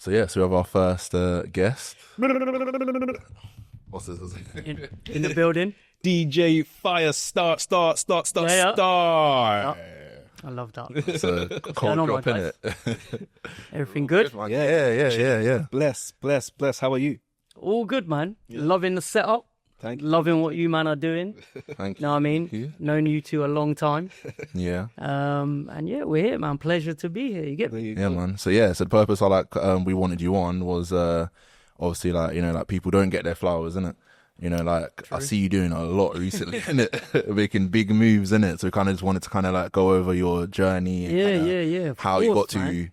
So we have our first guest. What's this? In the building. DJ Firestar, star. I love that. It's a cold drop, innit? Everything good? Yeah. Bless. How are you? All good, man. Loving the setup. Thank you. Loving what you man are doing. Thank you. Know what I mean? Known you two a long time. Yeah. And yeah, we're here, man. Pleasure to be here. You get me? Yeah, man. So the purpose I we wanted you on was obviously like people don't get their flowers, innit? True. I see you doing a lot recently, innit? Making big moves, innit? So we kind of just wanted to kind of like go over your journey. And how you got to,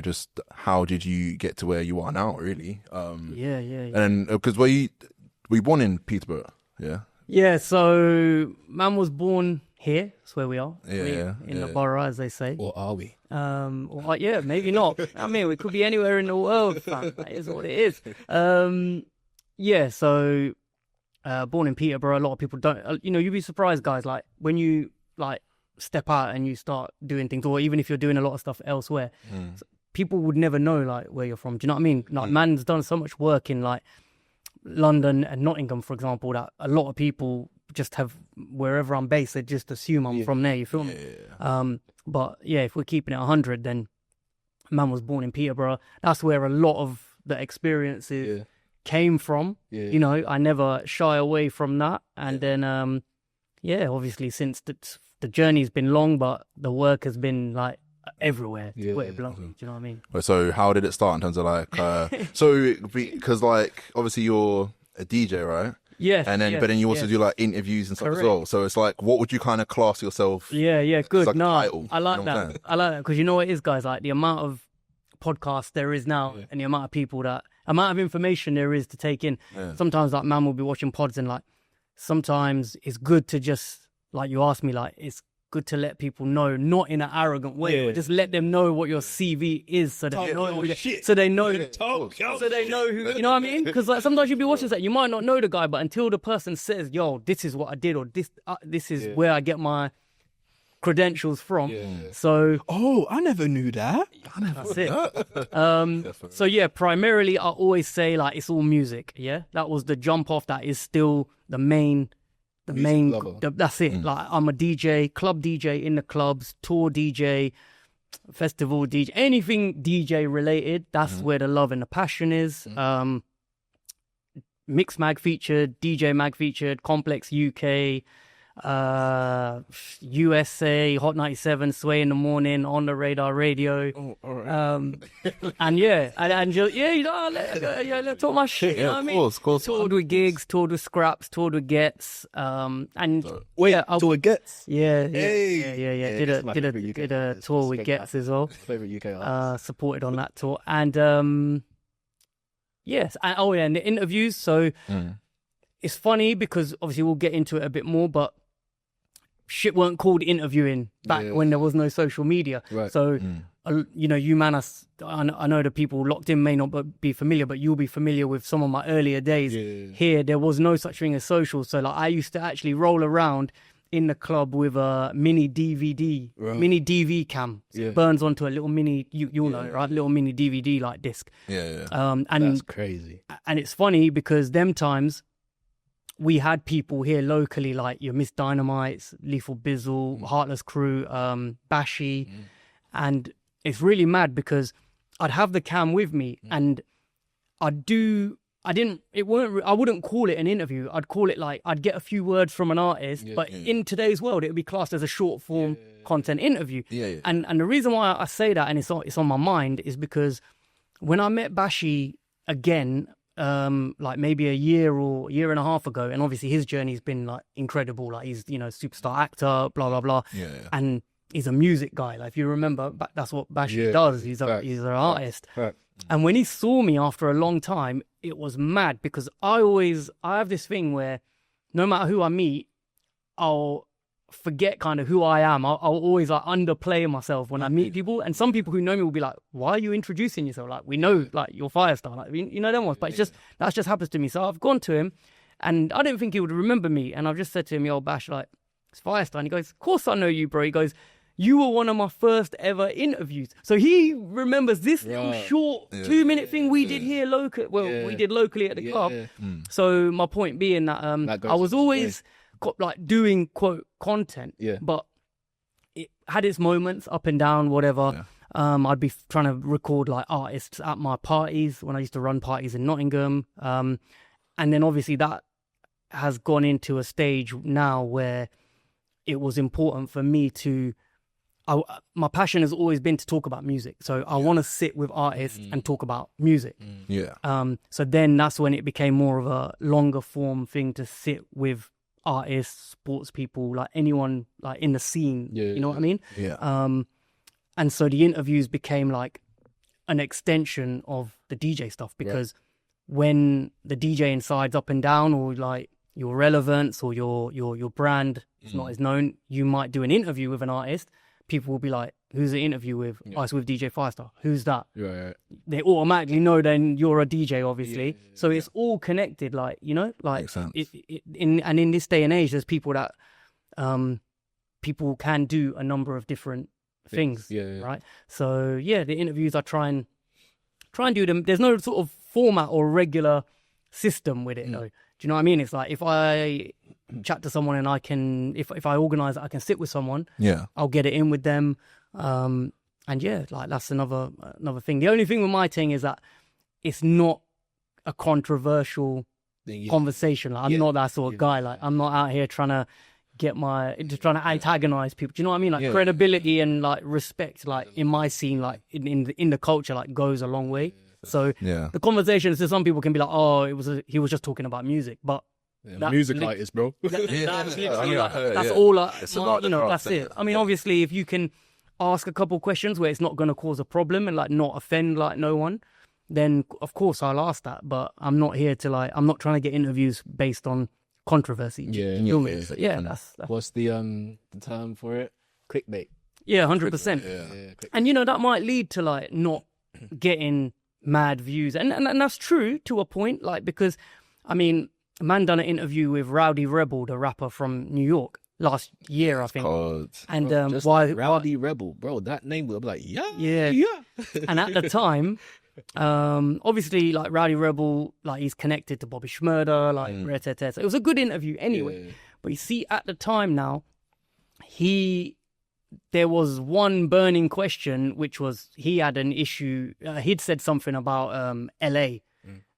just how did you get to where you are now, really? And because we born in Peterborough, yeah? Yeah, so man was born here. That's where we are. In the borough, as they say. Or are we? Yeah, maybe not. I mean, we could be anywhere in the world, fam. That is what it is. So born in Peterborough. A lot of people don't. You'd be surprised, guys. Like when you step out and you start doing things, or even if you're doing a lot of stuff elsewhere, people would never know like where you're from. Do you know what I mean? Like man's done so much work in like London and Nottingham, for example, that a lot of people just have wherever I'm based, they just assume I'm from there. You feel me? But yeah, if we're keeping it 100, then man was born in Peterborough. That's where a lot of the experiences came from. I never shy away from that. And then, obviously since the journey's been long, but the work has been like everywhere. Where it belongs. Do you know what I mean? So how did it start in terms of like, because like obviously you're a DJ, right? Yes. And then, but then you also do like interviews and stuff as well. So it's like, what would you kind of class yourself? Yeah, good. Like title, I like that. I like that because you know what it is, guys. Like the amount of podcasts there is now, and the amount of information there is to take in. Yeah. Sometimes like man will be watching pods, and like sometimes it's good to just like you asked me, like it's good to let people know, not in an arrogant way, but just let them know what your CV is, so they know who, so they know who, you know what I mean? Because like sometimes you'll be watching that, you might not know the guy, but until the person says, "Yo, this is what I did," or this is where I get my credentials from. So I never knew that. That's it. So yeah, primarily I always say like it's all music. Yeah, that was the jump off. That is still the main. That's it. Like I'm a DJ, club DJ in the clubs, tour DJ, festival DJ, anything DJ related. That's where the love and the passion is. Mix Mag featured, DJ Mag featured, Complex UK, USA, Hot 97, Sway in the Morning, On the Radar Radio. Oh, all right. Let's talk my shit. You know what I mean? Of course. Toured with gigs, toured with scraps, toured with gets. Toured with gets. Yeah. Did a tour with gets as well. Favorite UK artist. Supported on that tour, and yes, and the interviews. So it's funny because obviously we'll get into it a bit more, but shit weren't called interviewing back when there was no social media. Right. So, you man, I know the people locked in may not be familiar, but you'll be familiar with some of my earlier days. Here, there was no such thing as social. So, like, I used to actually roll around in the club with a mini DVD, mini DV cam. So it burns onto a little mini, you'll know, right? Little mini DVD like disc. And that's crazy. And it's funny because them times, we had people here locally like your Miss Dynamites, Lethal Bizzle, Heartless Crew, Bashy. And it's really mad because I'd have the cam with me and I wouldn't call it an interview. I'd call it like, I'd get a few words from an artist, but in today's world, it would be classed as a short form content interview. And the reason why I say that, and it's on my mind, is because when I met Bashy again, like maybe a year or year and a half ago, and obviously his journey's been like incredible. Like he's superstar actor, blah blah blah, and he's a music guy. Like if you remember, that's what Bashy does. He's an artist. And when he saw me after a long time, it was mad because I have this thing where no matter who I meet, I'll forget kind of who I am. I'll always like underplay myself when I meet people, and some people who know me will be like, "Why are you introducing yourself? Like we know like you're Firestar, like you know them ones." But that just happens to me. So I've gone to him, and I didn't think he would remember me, and I've just said to him, "Yo, Bash, like it's Firestar," and he goes, "Of course I know you, bro." He goes, you were one of my first ever interviews. So he remembers this little short 2-minute thing we did here locally. Well, we did locally at the club. So my point being that I was always like doing quote content, but it had its moments up and down, whatever. I'd be trying to record like artists at my parties when I used to run parties in Nottingham. And then obviously that has gone into a stage now where it was important for me to, my passion has always been to talk about music. So I want to sit with artists and talk about music. So then that's when it became more of a longer form thing to sit with artists, sports people, like anyone like in the scene. You know what I mean? And so the interviews became like an extension of the DJ stuff, because when the DJing side's up and down, or like your relevance or your brand is not as known, you might do an interview with an artist. People will be like, who's the interview with? Oh, it's with DJ Firestar. Who's that? They automatically know then you're a DJ, obviously. So it's all connected, like, you know, like in this day and age, there's people that people can do a number of different things, right? So the interviews I try and do them. There's no sort of format or regular system with it, though. Do you know what I mean? It's like if I chat to someone and I can, if I organise it, I can sit with someone. I'll get it in with them. And like that's another thing. The only thing with my thing is that it's not a controversial conversation. Like, I'm not that sort of guy. Like, I'm not out here trying to trying to antagonize people. Do you know what I mean? Like credibility and like respect, like in my scene, like in the culture, like goes a long way. So the conversations to some people can be like, oh, he was just talking about music, but music artist, bro. That's all. That's it. I mean, obviously, if you can ask a couple questions where it's not going to cause a problem and like not offend like no one, then of course I'll ask that. But I'm not here to like, I'm not trying to get interviews based on controversy. So, that's what's the term for it? Clickbait. 100%. And that might lead to like not getting mad views, and that's true to a point, like, because I mean, a man done an interview with Rowdy Rebel, the rapper from New York, last year, I think. And Rowdy Rebel, bro, that name was like, and at the time, obviously, like Rowdy Rebel, like he's connected to Bobby Shmurda, like so it was a good interview anyway. But you see, at the time now, there was one burning question, which was he had an issue. He'd said something about LA,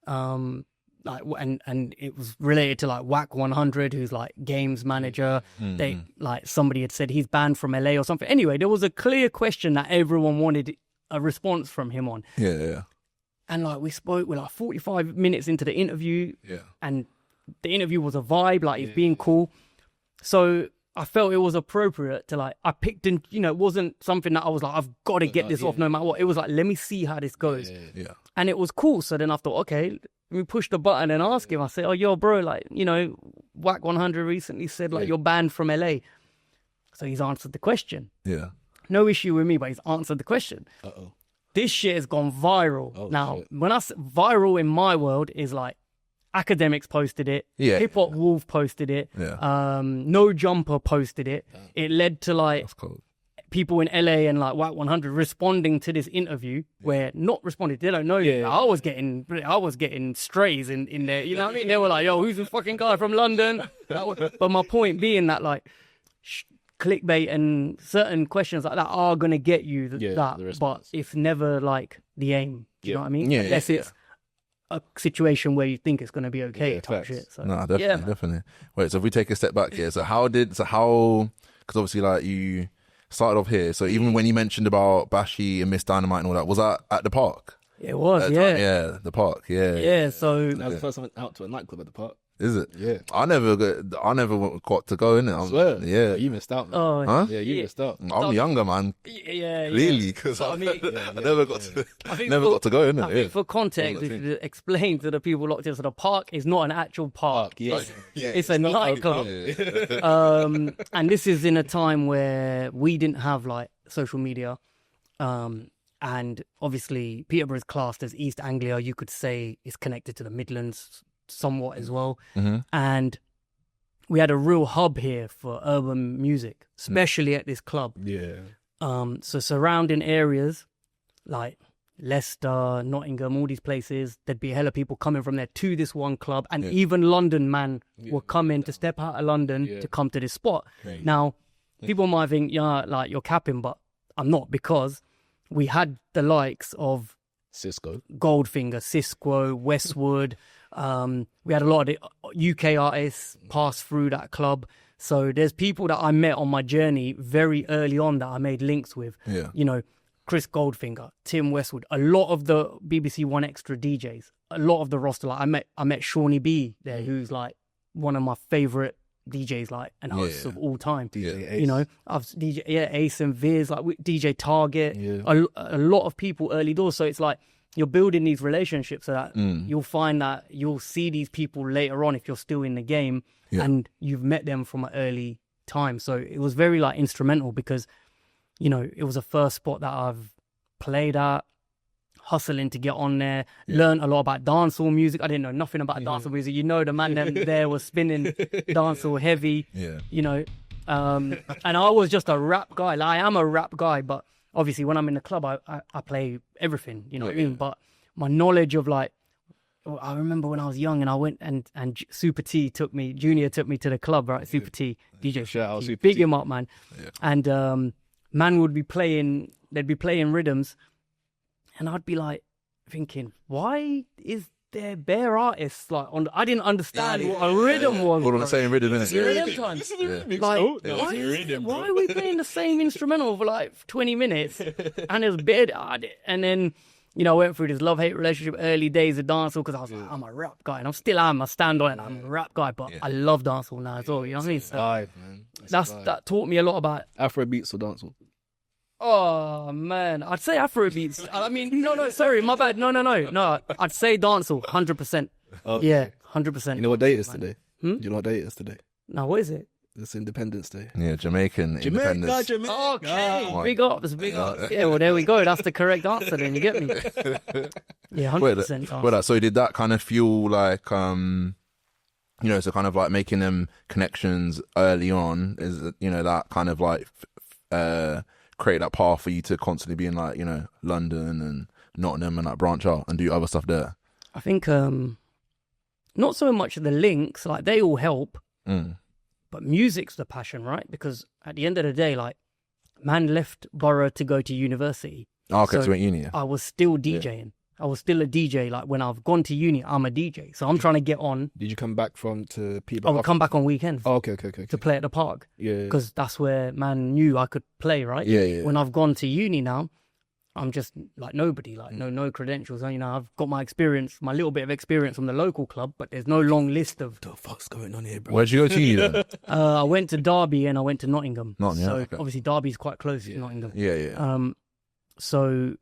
like, and it was related to like Whack 100, who's like games manager. They like somebody had said he's banned from LA or something. Anyway, there was a clear question that everyone wanted a response from him on. And like we're like 45 minutes into the interview, and the interview was a vibe, like he's being cool. So I felt it was appropriate to like, I picked and, it wasn't something that I was like, I've got to get this off no matter what. It was like, let me see how this goes. And it was cool. So then I thought, okay, let me push the button and ask him. I said, oh, yo, bro, like, Whack 100 recently said like you're banned from LA. So he's answered the question. No issue with me, but he's answered the question. This shit has gone viral. Now, when I say viral in my world is like, Academics posted it. Hip Hop Wolf posted it. No Jumper posted it. It led to like people in LA and like White 100 responding to this interview, where not responded. They don't know. I was getting strays in there. You know what I mean? They were like, "Yo, who's this fucking guy from London?" But my point being that like clickbait and certain questions like that are gonna get you that, but it's never like the aim. Do you know what I mean? Unless it's a situation where you think it's going to be okay type shit. So, no, definitely. Wait, so if we take a step back here, because obviously like you started off here, so even when you mentioned about Bashi and Miss Dynamite and all that, was that at the park? It was, the park, so that was the first time I went out to a nightclub at the park. Is it? Yeah. I never got to go in it. I swear. Yeah. You missed out, man. Oh, huh? Yeah, you missed out. I'm younger, man. Yeah. Clearly, because I never got to go in it. I think for context, if you explain to the people locked into the park, is not an actual park. It's a nightclub. And this is in a time where we didn't have like social media. And obviously Peterborough is classed as East Anglia. You could say it's connected to the Midlands somewhat as well. And we had a real hub here for urban music, especially at this club. Yeah. So surrounding areas like Leicester, Nottingham, all these places, there'd be a hell of people coming from there to this one club, and even London were coming to step out of London to come to this spot. Great. Now, people might think, yeah, like you're capping, but I'm not, because we had the likes of Cisco, Goldfinger, Cisco, Westwood. We had a lot of the UK artists pass through that club. So there's people that I met on my journey very early on that I made links with. Yeah. You know, Chris Goldfinger, Tim Westwood, a lot of the BBC One Extra DJs, a lot of the roster. Like I met Shawnee B there, who's like one of my favorite DJs, like, and hosts of all time. DJ you know, I've DJ Ace and Viz, like DJ Target, a lot of people early doors. So it's like you're building these relationships so that you'll find that you'll see these people later on if you're still in the game and you've met them from an early time. So it was very like instrumental because, you know, it was a first spot that I've played at, hustling to get on there, learned a lot about dancehall music. I didn't know nothing about dancehall music. You know, the man them there was spinning dancehall heavy, you know, and I was just a rap guy. Like, I am a rap guy, but obviously when I'm in the club, I play everything, you know what I mean? But my knowledge of like, I remember when I was young and I went and Super T Junior took me to the club, right? Super T, DJ Shout out Super big T. him up, man. And man would be playing, they'd be playing rhythms, and I'd be like thinking, why is there bare artists like on? I didn't understand what a rhythm was. All on the same rhythm, innit? This is the rhythm time. Why are we playing the same instrumental for like 20 minutes? And it was bad. And then, you know, I went through this love-hate relationship early days of dancehall because I was like, I'm a rap guy, and I stand on it. I'm a rap guy, but I love dancehall now as well. You know what I mean? So man. that taught me a lot about Afro beats or dancehall. Oh man, I'd say Afrobeats. I mean, no, sorry, my bad. No. I'd say dancehall, 100%. Yeah, 100%. You know what day it is today? Do you know what day it is today? No, what is it? It's Independence Day. Yeah, Jamaican independence. Okay, big ups. Yeah, well, there we go. That's the correct answer then, you get me? Yeah, 100%. So did that kind of fuel like, you know, so kind of like making them connections early on, is, you know, that kind of like create that path for you to constantly be in like, you know, London and Nottingham and like branch out and do other stuff there? I think not so much the links, like they all help, but music's the passion, right? Because at the end of the day, like, man left Borough to go to university. Oh, okay, so you went uni. Yeah. I was still DJing. I was still a DJ. Like, when I've gone to uni, I'm a DJ. So I'm trying to get on. Did you come back to Peterborough? I would come back on weekends. Oh, okay. To play at the park. Yeah. Because that's where man knew I could play, right? Yeah. When I've gone to uni now, I'm just like nobody, like no credentials. You know, I've got my experience, my little bit of experience from the local club, but there's no long list of. What the fuck's going on here, bro? Where'd you go to uni then? I went to Derby and I went to Nottingham. Okay. Obviously Derby's quite close to Nottingham. Yeah. So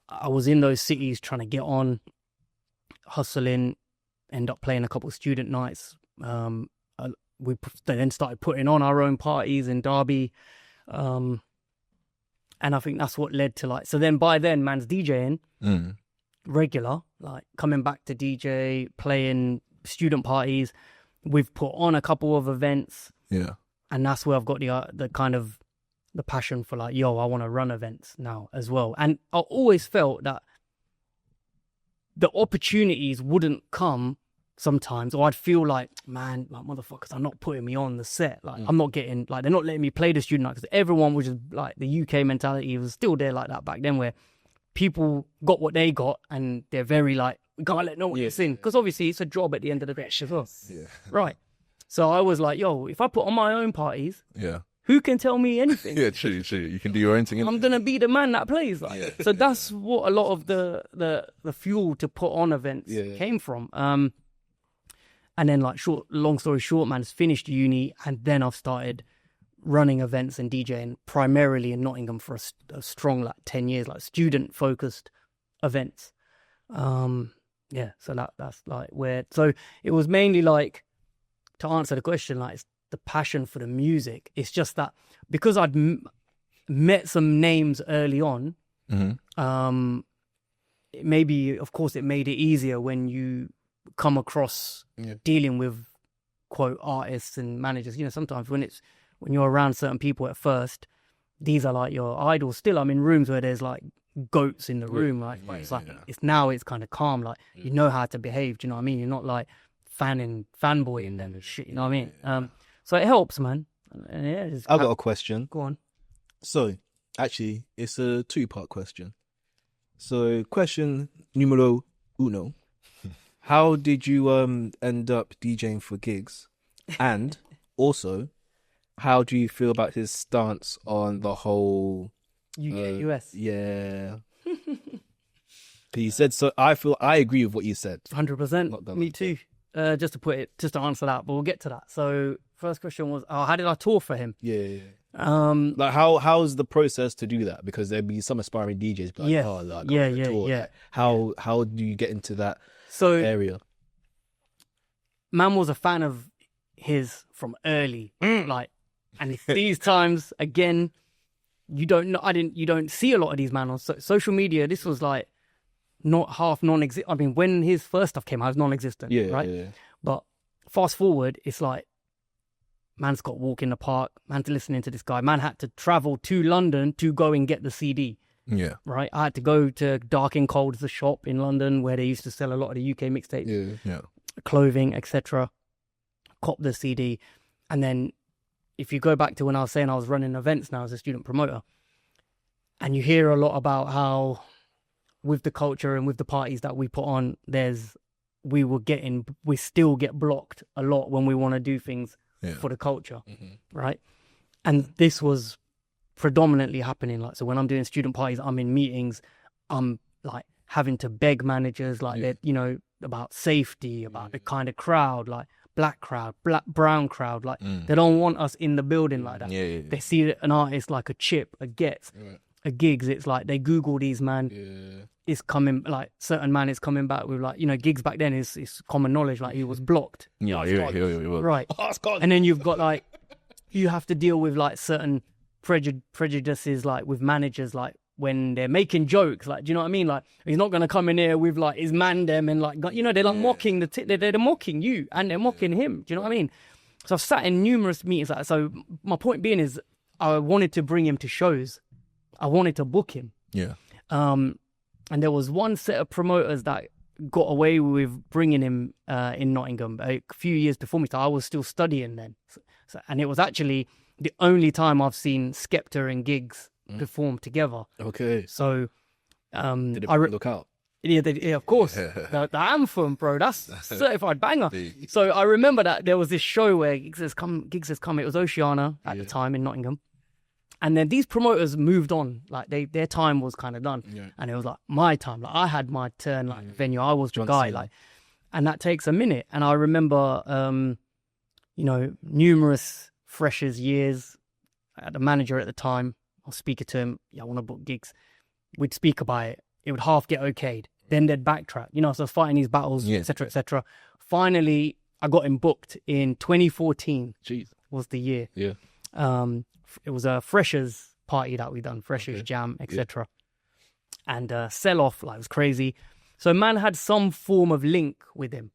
I was in those cities trying to get on, hustling, end up playing a couple of student nights. We then started putting on our own parties in Derby. And I think that's what led to like, so then by then man's DJing regular, like coming back to DJ, playing student parties. We've put on a couple of events. Yeah. And that's where I've got the kind of the passion for like, I want to run events now as well. And I always felt that the opportunities wouldn't come sometimes, or I'd feel like, man, like motherfuckers are not putting me on the set. Like I'm not getting, like they're not letting me play the student night, because everyone was just like, the UK mentality was still there like that back then, where people got what they got and they're very like, we can't let no one get in, because obviously it's a job at the end of the day as well. Yeah. Right. So I was like, if I put on my own parties, who can tell me anything? Yeah, true. You can do your own thing. I'm gonna be the man that plays. Like, so that's what a lot of the fuel to put on events came from. And then, like, long story short, man, finished uni, and then I've started running events and DJing primarily in Nottingham for a strong, like, 10 years, like, student-focused events. So that's, like, where... So it was mainly, like, to answer the question, like, it's the passion for the music. It's just that because I'd met some names early on, maybe, of course, it made it easier when you come across dealing with quote artists and managers. You know, sometimes when you're around certain people at first, these are like your idols. Still, I'm in rooms where there's like goats in the room, right? But it's like it's kind of calm. Like you know how to behave. Do you know what I mean? You're not like fanboying them and shit. You know what I mean? So it helps, man. And yeah, I've got a question. Go on. So actually, it's a 2-part question. So question numero uno. How did you end up DJing for gigs? And also, how do you feel about his stance on the whole UK, US? Yeah. He said so. I agree with what you said. 100%. Me too. Just to answer that, but we'll get to that. So first question was, how did I tour for him? Yeah. Like how's the process to do that? Because there'd be some aspiring DJs. Like, yeah. How do you get into that area? Man was a fan of his from early, like, and it's these times again. You don't see a lot of these man on social media. This was like not half non-existent. I mean, when his first stuff came out, it was non-existent, right? Yeah. But fast forward, it's like, man's got walk in the park, man's listening to this guy. Man had to travel to London to go and get the CD. Yeah. Right? I had to go to Dark and Cold's, the shop in London where they used to sell a lot of the UK mixtapes, clothing, etc. Cop the CD. And then if you go back to when I was saying I was running events now as a student promoter, and you hear a lot about how with the culture and with the parties that we put on, we still get blocked a lot when we want to do things for the culture, right? And this was predominantly happening. Like, so when I'm doing student parties, I'm in meetings, I'm like having to beg managers, like that, you know, about safety, about the kind of crowd, like black crowd, brown crowd, like they don't want us in the building like that. They see an artist like a Chip, a Gets, a Gigs. It's like they Google these man. Is coming, like certain man is coming back with, like, you know, Gigs back then is common knowledge, like he was blocked. He was. Right. And then you've got like, you have to deal with like certain prejudices, like with managers, like when they're making jokes, like, do you know what I mean? Like, he's not going to come in here with like his man them and like, you know, they're like mocking they're mocking you and they're mocking him. Do you know what I mean? So I've sat in numerous meetings like that. So my point being is I wanted to bring him to shows. I wanted to book him. Yeah. And there was one set of promoters that got away with bringing him in Nottingham a few years before me. So I was still studying then. And it was actually the only time I've seen Skepta and Gigs perform together. Okay. So... did it look out? Yeah, of course. The anthem, bro, that's certified banger. So I remember that there was this show where Gigs has come. It was Oceana at the time in Nottingham. And then these promoters moved on, like their time was kind of done, and it was like my time. Like I had my turn, like the venue, I was the guy, like, and that takes a minute. And I remember, you know, numerous freshers years. I had a manager at the time. I'll speak to him. I want to book gigs. We'd speak about it. It would half get okayed. Then they'd backtrack. You know, so I was fighting these battles, etc., etc. Finally, I got him booked in 2014. Jeez, was the year. Yeah. It was a freshers party that we done, freshers jam, etc. And sell off, like, it was crazy. So man had some form of link with him,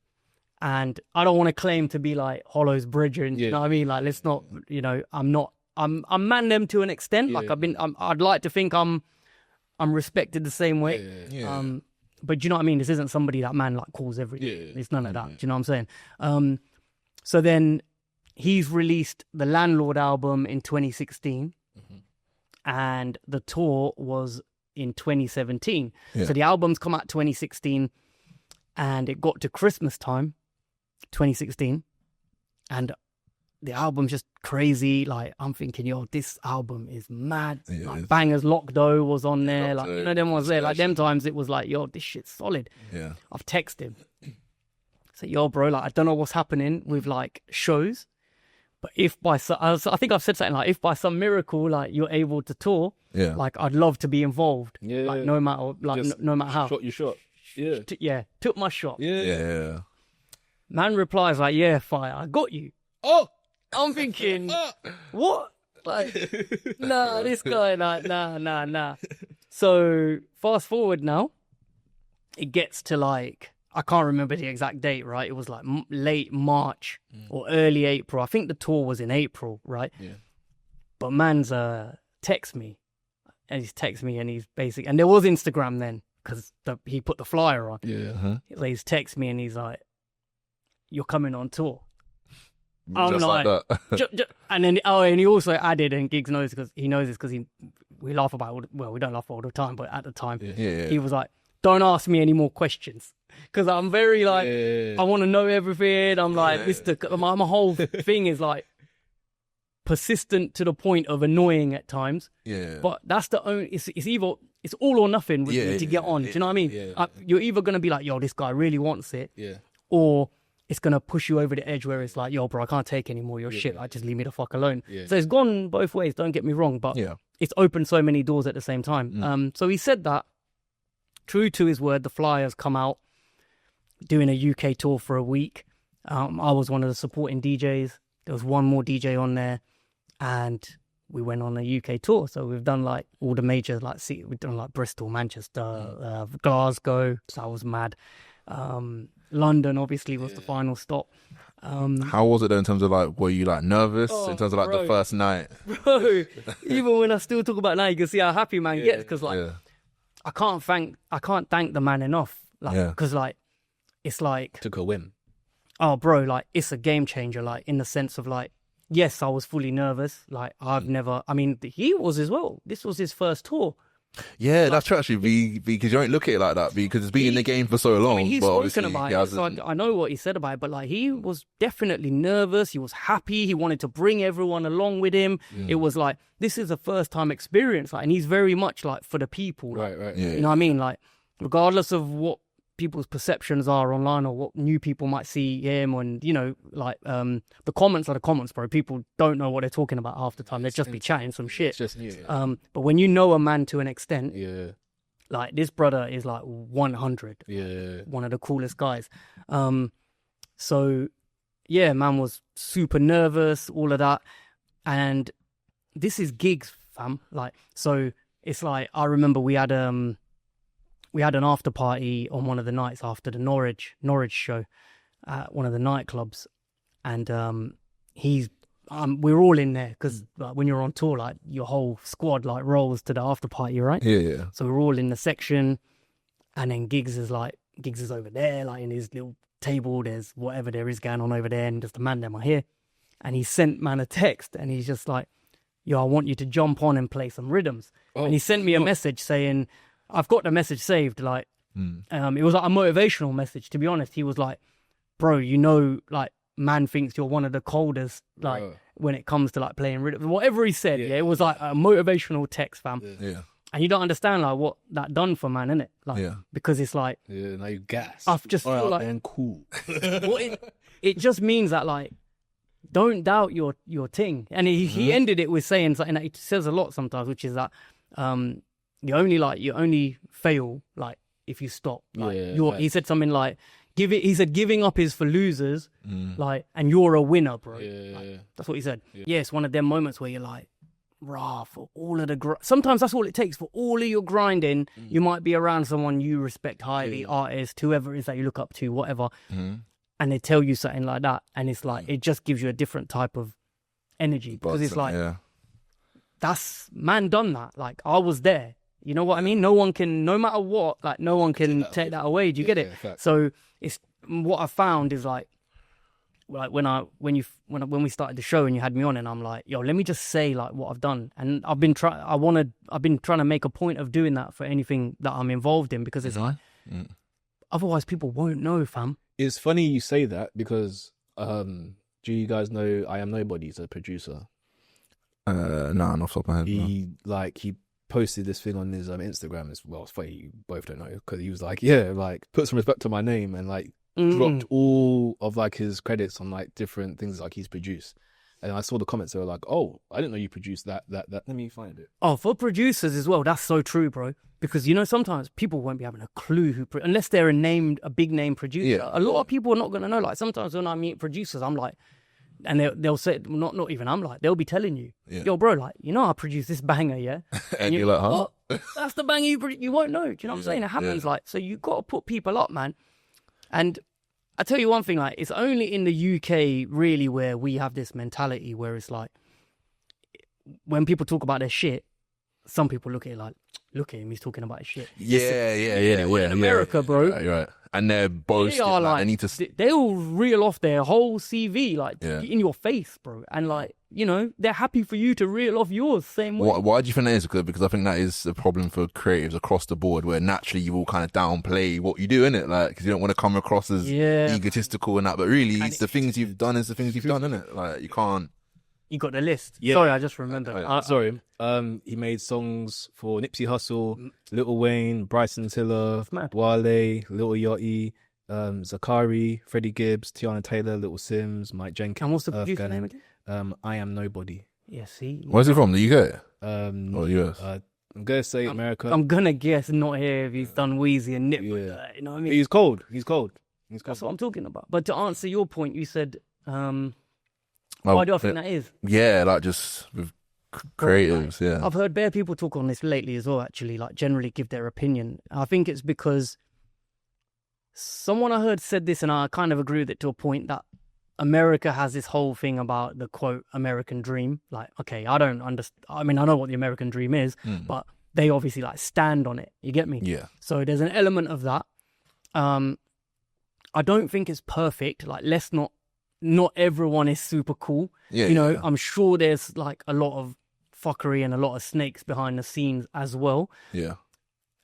and I don't want to claim to be like Hollow's brethren. You know what I mean? Like, let's not. You know, I'm man them to an extent. Like I'd like to think I'm respected the same way. But do you know what I mean? This isn't somebody that man like calls every day. It's none of that. Do you know what I'm saying? So then he's released the Landlord album in 2016, and the tour was in 2017. So the album's come out 2016, and it got to Christmas time, 2016, and the album's just crazy. Like, I'm thinking, yo, this album is mad. Like, Bangers Lockdown was on there. Like, you know, them was there. Like, them times it was like, yo, this shit's solid. I've texted him. Say, yo, bro, like, I don't know what's happening with like shows, but if by I think I've said something like, if by some miracle, like, you're able to tour, like, I'd love to be involved. Like, no matter, like, no matter how. Shot your shot. Took my shot. Man replies like, yeah, fire, I got you. Oh, I'm thinking, what? Like, nah, this guy, like, nah. So fast forward now, it gets to like, I can't remember the exact date, right? It was like late March or early April. I think the tour was in April, right? Yeah. But man's text me, and he's basically, and there was Instagram then because he put the flyer on. Yeah. So he's text me and he's like, "You're coming on tour." I'm just like that. And then and he also added, and Giggs knows because he knows this because we laugh about it. Well, we don't laugh all the time, but at the time he was like, "Don't ask me any more questions." Because I'm very like, I want to know everything. I'm like, my whole thing is like persistent to the point of annoying at times. Yeah. But that's the only, it's either, it's all or nothing with me to get on. Do you know what I mean? Yeah. You're either going to be like, yo, this guy really wants it. Yeah. Or it's going to push you over the edge where it's like, yo, bro, I can't take any more of your shit. Like, just leave me the fuck alone. Yeah. So it's gone both ways. Don't get me wrong. But it's opened so many doors at the same time. So he said that, true to his word, the flyers come out, doing a UK tour for a week. I was one of the supporting DJs. There was one more DJ on there, and we went on a UK tour. So we've done like all the major, like we've done like Bristol, Manchester, Glasgow. So I was mad. London obviously was the final stop. How was it though in terms of like, were you like nervous in terms of like the first night? Bro, even when I still talk about now, you can see how happy man gets because like I can't thank the man enough. Like because like it's like took a whim. Oh, bro, like it's a game changer. Like in the sense of like, yes, I was fully nervous. Like I've never. I mean, he was as well. This was his first tour. Yeah, that's true actually. Because you don't look at it like that because it's been in the game for so long. I mean, he's spoken about it, so I know what he said about it. But like, he was definitely nervous. He was happy. He wanted to bring everyone along with him. It was like this is a first time experience. Like, and he's very much like for the people. Like, right. You know what I mean? Like, regardless of what people's perceptions are online or what new people might see him, and you know, like the comments are the comments, bro. People don't know what they're talking about half the time. They'll just be chatting some shit. Just, but when you know a man to an extent, like this brother is like 100. One of the coolest guys. So yeah, man was super nervous, all of that, and this is gigs, fam. Like, so it's like I remember we had an after party on one of the nights after the Norwich show at one of the nightclubs, and we're all in there because like, when you're on tour, like your whole squad like rolls to the after party, right? Yeah. So we're all in the section, and then Giggs is over there, like in his little table. There's whatever there is going on over there, and just the man them are here, and he sent man a text, and he's just like, "Yo, I want you to jump on and play some rhythms," and he sent me a message saying. I've got the message saved, like, it was like a motivational message, to be honest. He was like, bro, you know, like, man thinks you're one of the coldest, like, when it comes to, like, playing rhythm. Whatever he said, it was like a motivational text, fam. Yeah. And you don't understand, like, what that done for man, innit? Like, because it's like... Yeah, now you gas. I've just feel like... And cool. it just means that, like, don't doubt your ting. And he ended it with saying something that he says a lot sometimes, which is that... You only fail like if you stop. Like he said something like giving up is for losers, like, and you're a winner, bro. Like, that's what he said. Yeah, it's one of them moments where you're like, rah, for all of the sometimes that's all it takes for all of your grinding. You might be around someone you respect highly, artist, whoever it is that you look up to, whatever, and they tell you something like that, and it's like it just gives you a different type of energy because it's like that's man done that. Like I was there. You know what I mean? No one can, no matter what, like no one can take that away. Do you get it? So it's what I found is like when we started the show and you had me on, and I'm like, yo, let me just say like what I've done, and I've been trying to make a point of doing that for anything that I'm involved in because it's like otherwise people won't know, fam. It's funny you say that because do you guys know I Am Nobody's a producer? No, not off the top of my head. He posted this thing on his Instagram as well. It's funny you both don't know because he was like, put some respect to my name, and like dropped all of like his credits on like different things like he's produced. And I saw the comments, they were like, oh, I didn't know you produced that. Let me find it. Oh, for producers as well, that's so true, bro. Because you know sometimes people won't be having a clue unless they're a big name producer. Yeah. A lot of people are not gonna know. Like sometimes when I meet producers, I'm like. And they'll say, not even I'm like, they'll be telling you, yo, bro, like, you know, I produced this banger, yeah? And you're like, huh? What? That's the banger you won't know. Do you know what I'm saying? It happens like, so you got to put people up, man. And I tell you one thing, like, it's only in the UK really where we have this mentality where it's like, when people talk about their shit, some people look at it like, look at him, he's talking about his shit. Yeah. In America, bro. Right. And they're boasting. They are like, they need to... they'll reel off their whole CV, like, in your face, bro. And like, you know, they're happy for you to reel off yours same way. Why do you think that is? Because I think that is a problem for creatives across the board, where naturally you will kind of downplay what you do, innit? Like, because you don't want to come across as egotistical and that. But really, it's the things you've done is the things you've done, innit? Like, you can't... You got the list. Yeah. Sorry, I just remembered. Sorry. He made songs for Nipsey Hussle, Lil Wayne, Bryson Tiller, Wale, Lil Yachty, Zakari, Freddie Gibbs, Tiana Taylor, Little Sims, Mike Jenkins. And what's the producer name again? I Am Nobody. Yeah, see. Where's he from? The UK? Or US? I'm going to say America. I'm going to guess not here if he's done Wheezy and Nip. You know what I mean? He's cold. That's what I'm talking about. But to answer your point, you said... why do I think that is? Yeah, like just with creatives, yeah. I've heard bare people talk on this lately as well, actually, like generally give their opinion. I think it's because someone I heard said this, and I kind of agree with it to a point, that America has this whole thing about the quote American dream. Like, okay, I don't understand. I mean, I know what the American dream is, but they obviously like stand on it. You get me? Yeah. So there's an element of that. I don't think it's perfect. Like, let's not everyone is super cool. Yeah, you know, I'm sure there's like a lot of fuckery and a lot of snakes behind the scenes as well. Yeah.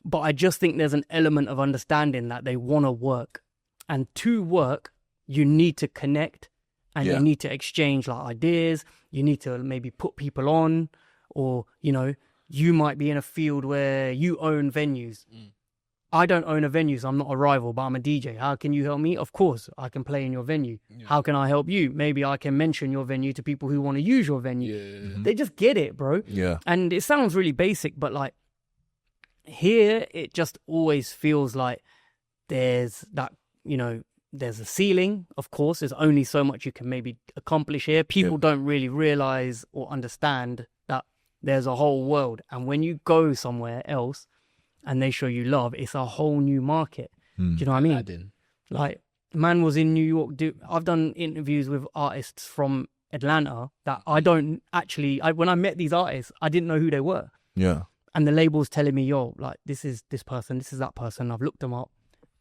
But I just think there's an element of understanding that they want to work. And to work, you need to connect and you need to exchange like ideas. You need to maybe put people on, or, you know, you might be in a field where you own venues. I don't own a venue, so I'm not a rival, but I'm a DJ. How can you help me? Of course, I can play in your venue. Yeah. How can I help you? Maybe I can mention your venue to people who want to use your venue. Yeah. They just get it, bro. Yeah. And it sounds really basic, but like here, it just always feels like there's that, you know, there's a ceiling. Of course, there's only so much you can maybe accomplish here. People don't really realize or understand that there's a whole world. And when you go somewhere else, and they show you love, it's a whole new market. Do you know what I mean? Like, man was in New York. I've done interviews with artists from Atlanta that I don't actually... when I met these artists, I didn't know who they were. Yeah. And the label's telling me, yo, like, this is this person, this is that person. I've looked them up.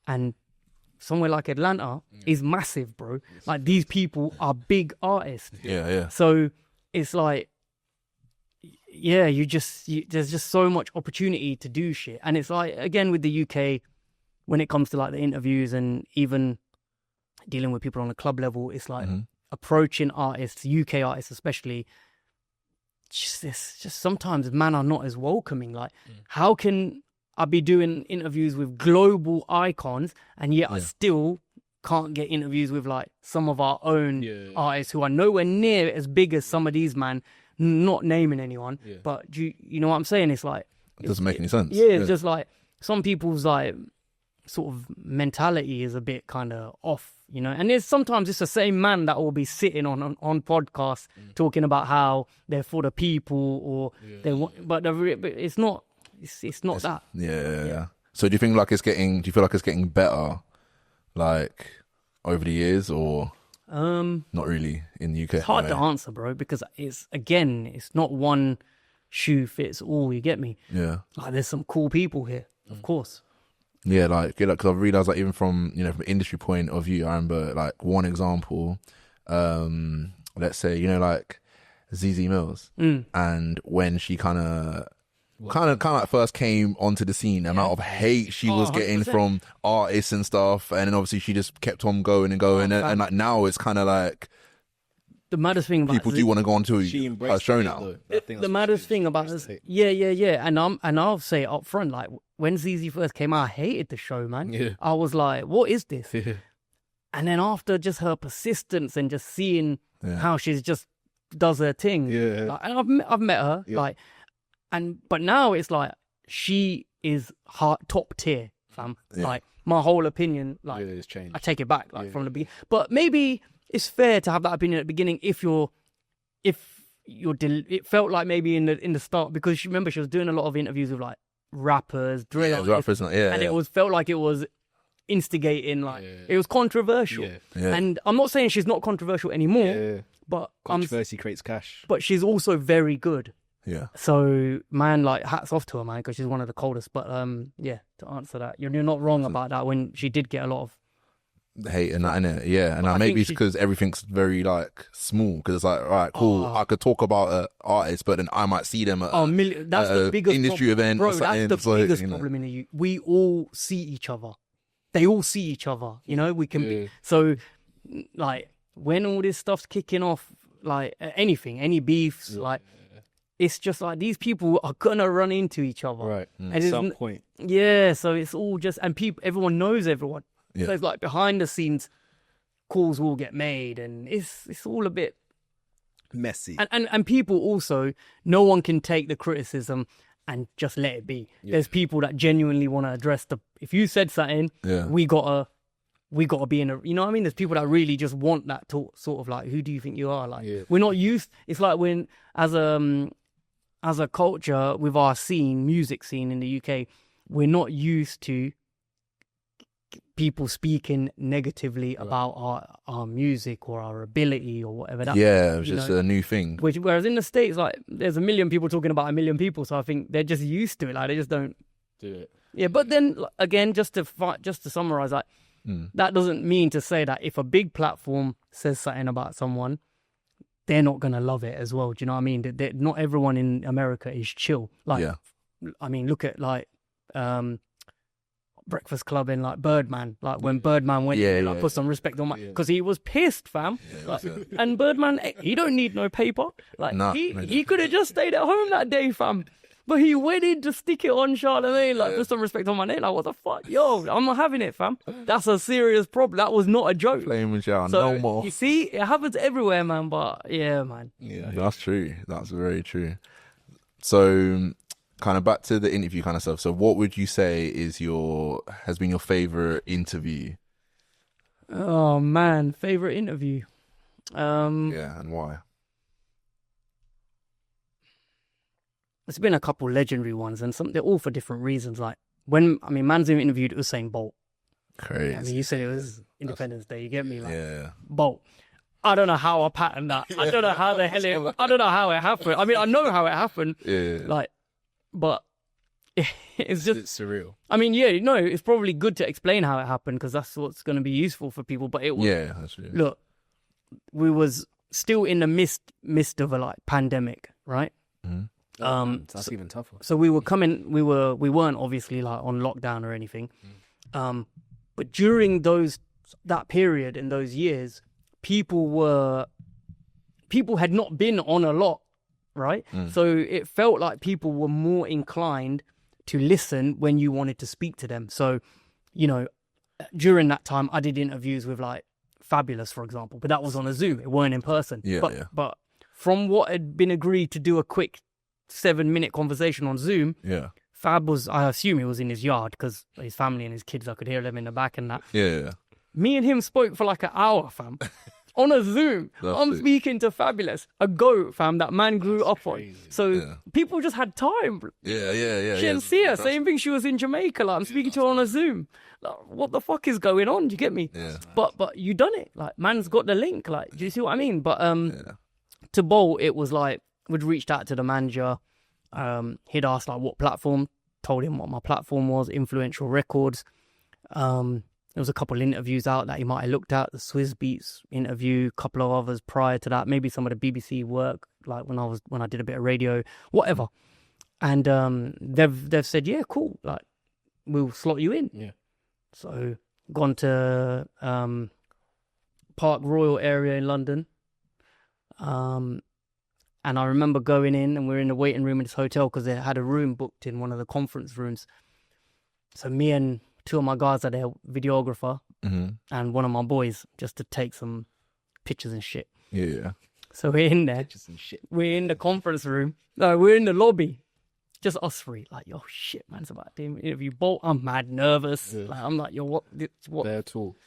And somewhere like Atlanta is massive, bro. Like, these people are big artists. Yeah. So it's like... Yeah, there's just so much opportunity to do shit. And it's like, again, with the UK, when it comes to like the interviews and even dealing with people on a club level, it's like approaching artists, UK artists especially, just sometimes man are not as welcoming. Like, how can I be doing interviews with global icons and yet I still can't get interviews with like some of our own artists who are nowhere near as big as some of these man? Not naming anyone, but you know what I'm saying? It's like... It doesn't make any sense. Yeah, it's just like some people's like sort of mentality is a bit kind of off, you know? And sometimes it's the same man that will be sitting on podcasts talking about how they're for the people or they want... But it's not that. Yeah. So do you think like do you feel like it's getting better like over the years or... Not really in the UK. It's hard to answer, bro, because it's not one shoe fits all. You get me? Yeah. Like, there's some cool people here, of course. Yeah, because I've realized like even from from industry point of view, I remember like one example. Let's say like ZZ Mills, and when she kind of like first came onto the scene, the amount of hate she was getting 100%. From artists and stuff, and then obviously she just kept on going and going, and like now it's kind of like the maddest thing about people do want to go onto her show now. The maddest thing about this, yeah, and I'll say it up front, like when ZZ first came out, I hated the show, man. Yeah. I was like, what is this? And then after just her persistence and just seeing how she's just does her thing, like, and I've met her, like. But now it's like she is top tier, fam. Like, my whole opinion, like, it's changed. I take it back, like, from the beginning. But maybe it's fair to have that opinion at the beginning if it felt like maybe in the start, because remember she was doing a lot of interviews with like rappers, drill rappers, and it felt like it was instigating, like it was controversial. And I'm not saying she's not controversial anymore, but controversy creates cash. But she's also very good. Yeah. So, man, like, hats off to her, man, because she's one of the coldest. But yeah, to answer that, you're not wrong about that. When she did get a lot of hate and that, innit? Yeah, and maybe it's because everything's very like small. Because it's like, all right, cool. I could talk about an artist, but then I might see them at that's the biggest industry event. Bro, that's the biggest problem in the we all see each other. They all see each other. You know, we can be so like when all this stuff's kicking off, like anything, any beefs, like. It's just like these people are gonna run into each other, right? At some point, yeah. So it's all just and everyone knows everyone. Yeah. So it's like behind the scenes, calls will get made, and it's all a bit messy. And people also, no one can take the criticism and just let it be. Yeah. There's people that genuinely want to address if you said something, we gotta be in a, you know what I mean? There's people that really just want that talk, sort of like, who do you think you are? Like, we're not used. It's like when as a culture with our music scene in the UK, we're not used to people speaking negatively about our music or our ability or whatever. It was just a new thing. Whereas in the States, like, there's a million people talking about a million people, so I think they're just used to it. Like, they just don't do it. Yeah, but then again, just to summarize, like, that doesn't mean to say that if a big platform says something about someone, they're not going to love it as well. Do you know what I mean? Not everyone in America is chill. Like, I mean, look at like Breakfast Club in like Birdman. Like when Birdman went, put some respect on my, because he was pissed, fam. And Birdman, he don't need no paper. Like he could have just stayed at home that day, fam. But he went in to stick it on Charlemagne, like, put some respect on my name. Like, what the fuck? Yo, I'm not having it, fam. That's a serious problem. That was not a joke. Flame and shower, no more. You see, it happens everywhere, man. But, yeah, man. Yeah, that's true. That's very true. So, kind of back to the interview kind of stuff. So, what would you say has been your favourite interview? Oh, man. Favourite interview? Yeah, and why? There's been a couple legendary ones, and they're all for different reasons. Like Manzoom interviewed Usain Bolt. Crazy. I mean, you said it was Independence Day. You get me? Like, yeah. Bolt. I don't know how I patterned that. I don't know how the hell I don't know how it happened. I mean, I know how it happened. Yeah. Like, but it's just it's surreal. I mean, yeah, no, it's probably good to explain how it happened because that's what's going to be useful for people. But it was, that's true. Look, we was still in the midst of a like pandemic, right? Mm-hmm. That's even tougher. So we weren't obviously like on lockdown or anything. But during that period in those years, people had not been on a lot, right? So it felt like people were more inclined to listen when you wanted to speak to them. So, you know, during that time I did interviews with like Fabulous, for example, but that was on a Zoom. It weren't in person. But from what had been agreed to do a quick 7-minute conversation on Zoom. Fab I assume he was in his yard because his family and his kids, I could hear them in the back and that. Me and him spoke for like an hour, fam. On a Zoom. I'm speaking to Fabulous, a goat, fam, that man grew up on. So people just had time. She didn't see her. Same thing, she was in Jamaica. Like, I'm speaking to her on a Zoom. Like, what the fuck is going on? Do you get me? But you done it. Like, man's got the link. Like, do you see what I mean? But to Bolt, it was like, we'd reached out to the manager. He'd asked like what platform, told him what my platform was, Influential Records. There was a couple of interviews out that he might have looked at, the Swizz Beats interview, a couple of others prior to that, maybe some of the BBC work, like when I did a bit of radio, whatever. And they've said, yeah, cool, like we'll slot you in. So gone to Park Royal area in London. And I remember going in and we were in the waiting room in this hotel because they had a room booked in one of the conference rooms. So me and two of my guys had a videographer and one of my boys just to take some pictures and shit. So we're in there. Pictures and shit. We're in the conference room. No, we're in the lobby. Just us three. Like, yo, shit, man's about to interview Bolt. I'm mad nervous. Like, I'm like, yo, what? They're tall.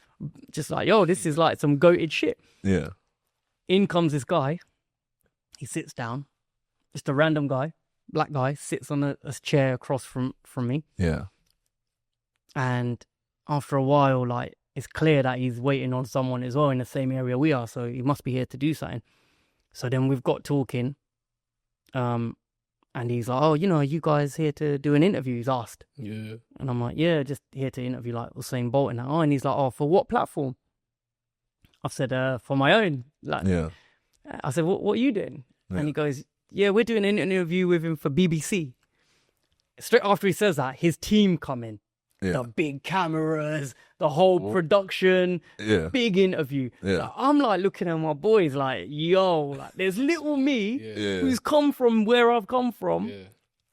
Just like, yo, this is like some goated shit. In comes this guy. He sits down. Just a random guy, black guy, sits on a chair across from me. Yeah. And after a while, like, it's clear that he's waiting on someone as well in the same area we are, so he must be here to do something. So then we've got talking, and he's like, oh, are you guys here to do an interview? He's asked. Yeah. And I'm like, yeah, just here to interview, like, Usain Bolt and that. Oh, and he's like, oh, for what platform? I said, for my own. Like, Yeah. I said, what are you doing? Yeah. And he goes, yeah, we're doing an interview with him for BBC. Straight after he says that, his team come in. Yeah. The big cameras, the whole production, Yeah. big interview. Yeah. So I'm like looking at my boys like, yo, like there's little me Yeah. who's come from where I've come from. Yeah.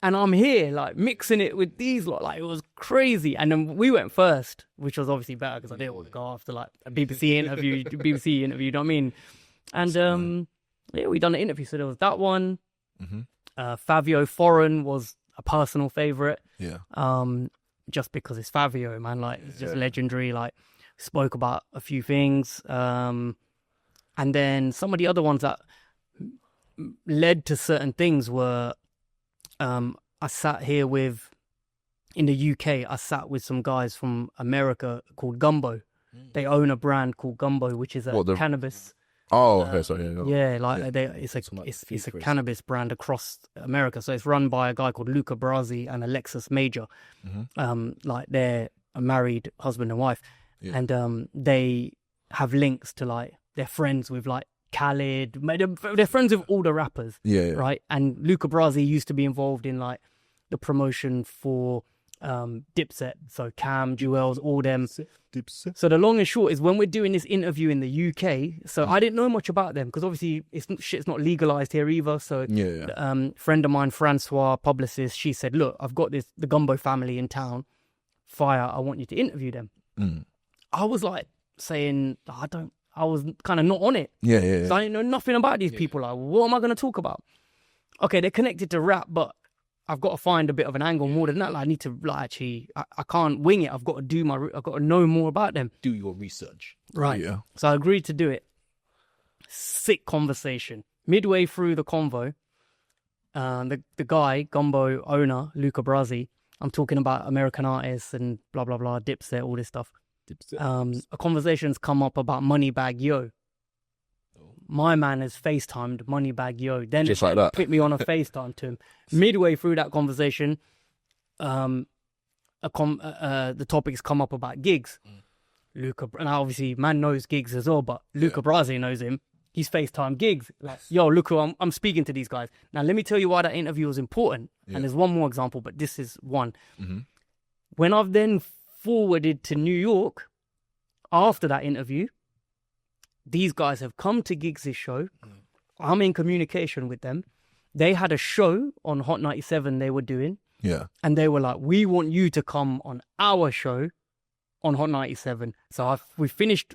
And I'm here, like, mixing it with these lot. Like, it was crazy. And then we went first, which was obviously better because I didn't want to go after, like, a BBC interview, you know what I mean? And, yeah, we done an interview. So there was that one. Mm-hmm. Fabio Foreign was a personal favourite. Yeah. Just because it's Fabio, man. Like, it's just legendary. Like, spoke about a few things. And then some of the other ones that led to certain things were... I sat here in the UK, I sat with some guys from America called Gumbo. They own a brand called Gumbo, which is a cannabis. Oh, okay, sorry. Yeah, like it's a cannabis brand across America. So it's run by a guy called Luca Brasi and Alexis Major. Like they're a married husband and wife, and they have links to like they're friends with like Khaled. They're friends with all the rappers, right? And Luca Brasi used to be involved in like the promotion for Dipset, so Cam, Jewels, all them. Dipset. So the long and short is when we're doing this interview in the UK, so I didn't know much about them because obviously shit's not legalized here either. So friend of mine, Francois, publicist, she said, look, I've got the Gumbo family in town. Fire, I want you to interview them. I was like saying, I was kind of not on it. Yeah. So I didn't know nothing about these people. Like, what am I going to talk about? Okay, they're connected to rap, but I've got to find a bit of an angle more than that. Like, I need to like actually, I can't wing it. I've got to know more about them. Do your research. Right. Yeah. So I agreed to do it. Sick conversation. Midway through the convo, the guy, Gumbo owner, Luca Brasi, I'm talking about American artists and blah, blah, blah, Dipset, all this stuff. A conversation's come up about Moneybag Yo. My man has FaceTimed Moneybag Yo. Then just like that, put me on a FaceTime to him. Midway through that conversation, the topics come up about gigs. Luca, and obviously man knows gigs as well, but Luca Brasi knows him. He's FaceTime gigs. Like, yo, Luca, I'm speaking to these guys. Now let me tell you why that interview was important. And there's one more example, but this is one. When I've then forwarded to New York after that interview, these guys have come to Giggs' show. I'm in communication with them. They had a show on Hot 97 they were doing. Yeah. And they were like, we want you to come on our show on Hot 97. So we finished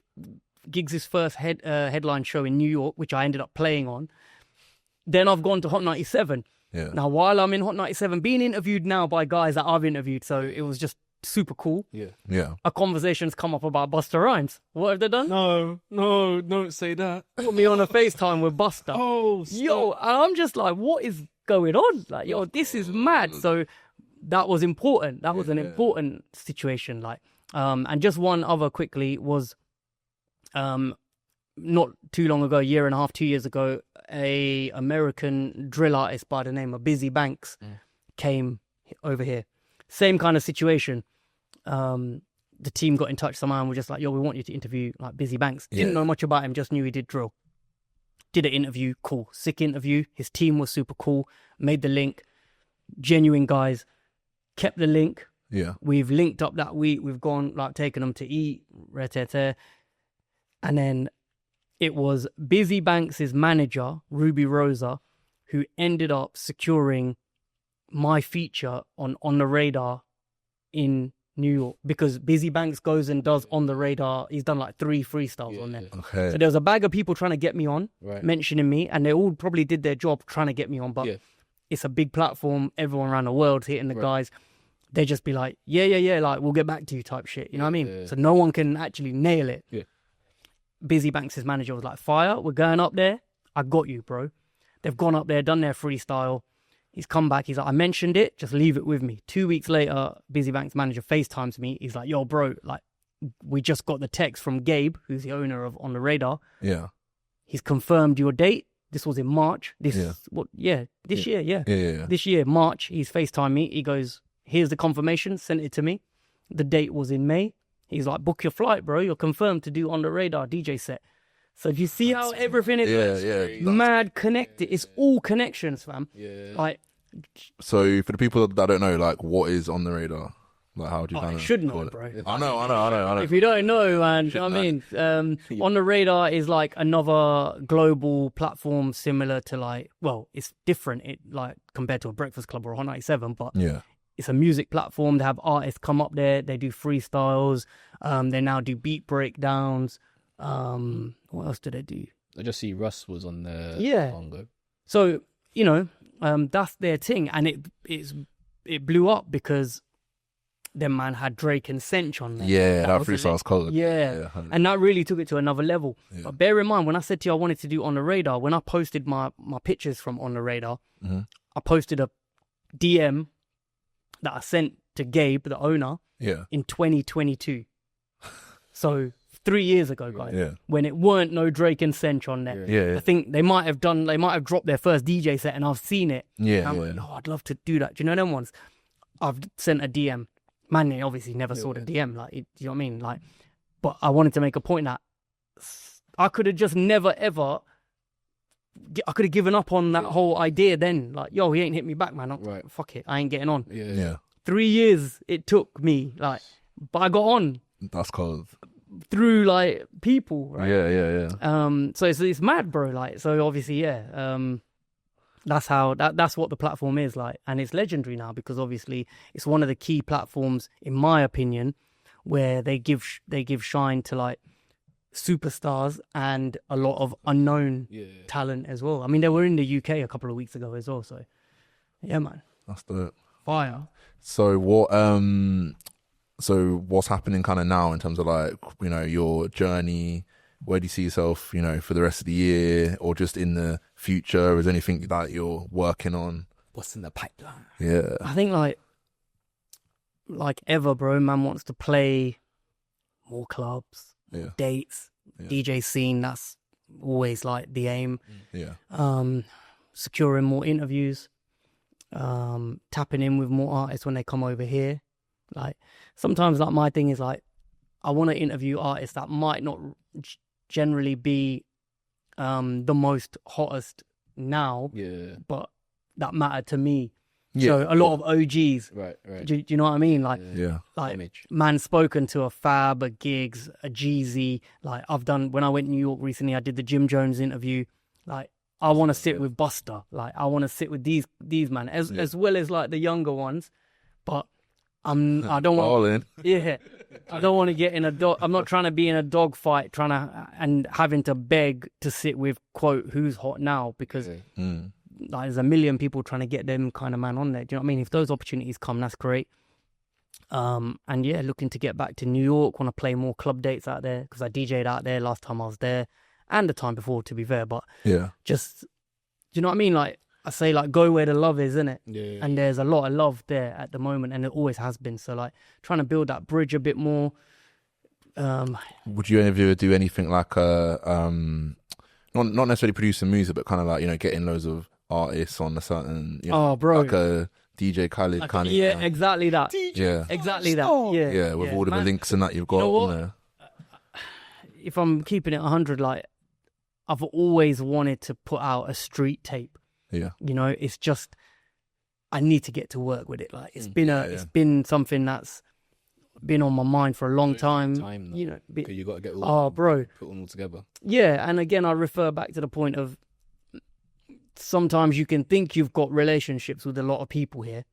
Giggs' first headline show in New York, which I ended up playing on. Then I've gone to Hot 97. Yeah. Now, while I'm in Hot 97, being interviewed now by guys that I've interviewed, so it was just super cool. Yeah. A conversation's come up about Busta Rhymes. What have they done? No, don't say that. Put me on a FaceTime with Busta. Oh, stop. Yo, and I'm just like, what is going on? Like, yo, this is mad. So that was important. That was an important situation. Like, and just one other quickly was, not too long ago, a year and a half, 2 years ago, a American drill artist by the name of Busy Banks came over here. Same kind of situation. The team got in touch somehow and were just like, yo, we want you to interview like Busy Banks. Didn't know much about him, just knew he did drill. Did an interview, cool. Sick interview. His team was super cool. Made the link. Genuine guys. Kept the link. Yeah. We've linked up that week. We've gone, like, taken them to eat. And then it was Busy Banks' manager, Ruby Rosa, who ended up securing my feature on the radar in New York, because Busy Banks goes and does On the Radar. He's done like 3 freestyles on there. Okay. So there was a bag of people trying to get me on, mentioning me, and they all probably did their job trying to get me on, but it's a big platform. Everyone around the world's hitting the guys. They just be like, yeah, like, we'll get back to you type shit. You know what I mean? So no one can actually nail it. Busy Banks' manager was like, fire, we're going up there. I got you, bro. They've gone up there, done their freestyle. He's come back. He's like, I mentioned it. Just leave it with me. 2 weeks later, Busy Bank's manager FaceTimes me. He's like, yo, bro, like, we just got the text from Gabe, who's the owner of On The Radar. Yeah. He's confirmed your date. This was in March. This year. This year, March. He's FaceTimed me. He goes, here's the confirmation. Sent it to me. The date was in May. He's like, book your flight, bro. You're confirmed to do On The Radar DJ set. So do you see how everything is mad connected? It's all connections, fam. Yeah. Like, so for the people that don't know, like, what is On The Radar? Like, how do you I should know, bro. I know. If you don't know, man, you know what I mean? On The Radar is like another global platform similar to like, well, it's different like compared to a Breakfast Club or a Hot 97, but it's a music platform. They have artists come up there. They do freestyles. They now do beat breakdowns. What else do they do? I just see Russ was on there. Congo. So, you know, that's their thing, and it blew up because them man had Drake and Sench on there. Yeah, that freestyle's cold. Yeah, and that really took it to another level. Yeah. But bear in mind, when I said to you I wanted to do On The Radar, when I posted my pictures from On The Radar, I posted a DM that I sent to Gabe, the owner, in 2022. So 3 years ago, guys, when it weren't no Drake and Sench on there. I think they might have dropped their first DJ set and I've seen it. I'm like, no, I'd love to do that. Do you know them ones? I've sent a DM. Man, they obviously never saw the DM. Like, do you know what I mean? Like, but I wanted to make a point that I could have just never ever. I could have given up on that whole idea then. Like, yo, he ain't hit me back, man. Fuck it, I ain't getting on. 3 years it took me, like, but I got on. That's cold. Through like people, right? Yeah. So it's mad, bro. Like, so obviously, that's how that's what the platform is like, and it's legendary now because obviously it's one of the key platforms, in my opinion, where they give shine to like superstars and a lot of unknown talent as well. I mean, they were in the UK a couple of weeks ago as well. So yeah, man, that's the fire. So what? So what's happening kind of now in terms of like, you know, your journey? Where do you see yourself, you know, for the rest of the year or just in the future? Is there anything that you're working on? What's in the pipeline? Yeah. I think like ever, bro, man wants to play more clubs, dates, DJ scene. That's always like the aim. Yeah. Securing more interviews, tapping in with more artists when they come over here. Like, sometimes like my thing is like, I want to interview artists that might not generally be the most hottest now, but that matter to me. So a lot of OGs, right. Do you know what I mean? Like, like Image. Man spoken to a Fab, a Giggs, a Jeezy. Like, I've done, when I went to New York recently, I did the Jim Jones interview. Like, I want to sit with Buster. Like, I want to sit with these man as well as like the younger ones, but I don't want. I don't want to get in a dog. I'm not trying to be in a dog fight, and having to beg to sit with quote who's hot now because like, there's a million people trying to get them kind of man on there. Do you know what I mean? If those opportunities come, that's great. And yeah, looking to get back to New York. Want to play more club dates out there because I DJ'd out there last time I was there, and the time before, to be fair. But just, do you know what I mean? Like, I say, like, go where the love is, innit? And there's a lot of love there at the moment, and it always has been. So, like, trying to build that bridge a bit more. Would you ever do anything like not necessarily producing music, but kind of like, you know, getting loads of artists on a certain, you know, like a DJ Khaled like kind of. Yeah, exactly that. Exactly that. Yeah, with all the links and that you've got. You know what? If I'm keeping it 100, like, I've always wanted to put out a street tape. Yeah, you know, it's just I need to get to work with it. Like, it's been something that's been on my mind for a long time. You know, you got to get all put them all together. Yeah, and again, I refer back to the point of sometimes you can think you've got relationships with a lot of people here,